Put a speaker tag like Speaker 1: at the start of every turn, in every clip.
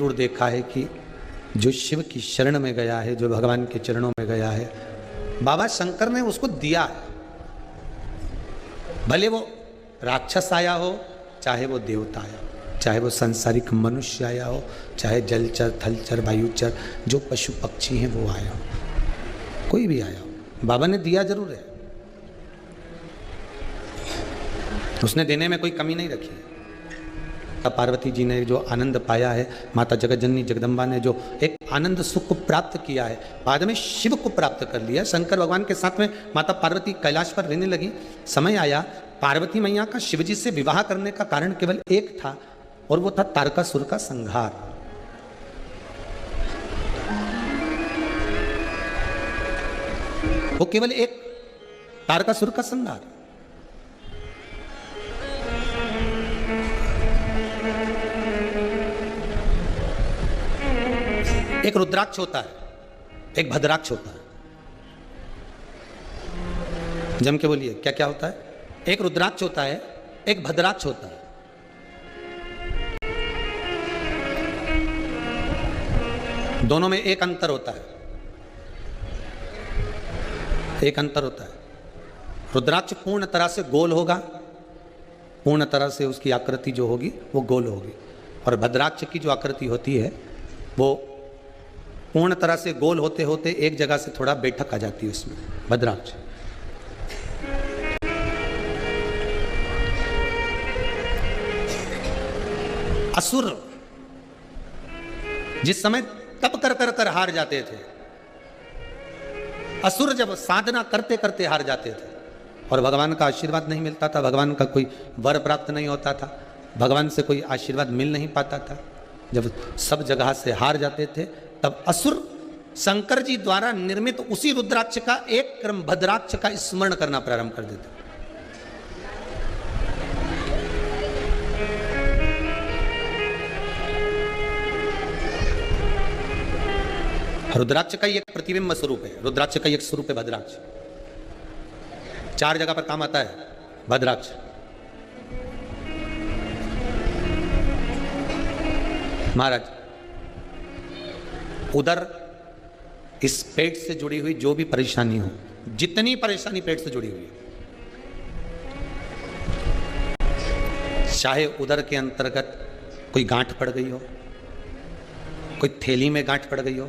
Speaker 1: जरूर देखा है कि जो शिव की शरण में गया है, जो भगवान के चरणों में गया है, बाबा शंकर ने उसको दिया है। भले वो राक्षस आया हो, चाहे वो देवता आया हो, चाहे वो संसारिक मनुष्य आया हो, चाहे जलचर थलचर वायुचर जो पशु पक्षी हैं वो आया हो, कोई भी आया हो, बाबा ने दिया जरूर है। उसने देने में कोई कमी नहीं रखी। पार्वती जी ने जो आनंद पाया है, माता जगतजननी जगदम्बा ने जो एक आनंद सुख को प्राप्त किया है, बाद में शिव को प्राप्त कर लिया। शंकर भगवान के साथ में माता पार्वती कैलाश पर रहने लगी। समय आया, पार्वती मैया का शिवजी से विवाह करने का कारण केवल एक था, और वो था तारकासुर का संहार। वो केवल एक तारकासुर का संहार। एक रुद्राक्ष होता है, एक भद्राक्ष होता है। जम के बोलिए, क्या क्या होता है? एक रुद्राक्ष होता है, एक भद्राक्ष होता है। दोनों में एक अंतर होता है, एक अंतर होता है। रुद्राक्ष पूर्ण तरह से गोल होगा, पूर्ण तरह से उसकी आकृति जो होगी वो गोल होगी, और भद्राक्ष की जो आकृति होती है वो पूर्ण तरह से गोल होते होते एक जगह से थोड़ा बैठक आ जाती है उसमें, भद्राक्ष। असुर जिस समय तप कर कर कर हार जाते थे, असुर जब साधना करते करते हार जाते थे और भगवान का आशीर्वाद नहीं मिलता था, भगवान का कोई वर प्राप्त नहीं होता था, भगवान से कोई आशीर्वाद मिल नहीं पाता था, जब सब जगह से हार जाते थे, तब असुर शंकर जी द्वारा निर्मित उसी रुद्राक्ष का एक क्रम भद्राक्ष का स्मरण करना प्रारंभ कर देते। रुद्राक्ष का एक प्रतिबिंब स्वरूप है, रुद्राक्ष का एक स्वरूप है भद्राक्ष। 4 जगह पर काम आता है भद्राक्ष। महाराज, उधर इस पेट से जुड़ी हुई जो भी परेशानी हो, जितनी परेशानी पेट से जुड़ी हुई है, चाहे उधर के अंतर्गत कोई गांठ पड़ गई हो, कोई थैली में गांठ पड़ गई हो,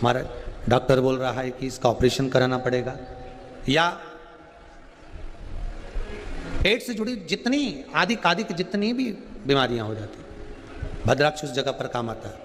Speaker 1: महाराज डॉक्टर बोल रहा है कि इसका ऑपरेशन कराना पड़ेगा, या पेट से जुड़ी जितनी आदि कादिक जितनी भी बीमारियां हो जाती, भद्राक्ष उस जगह पर काम आता है।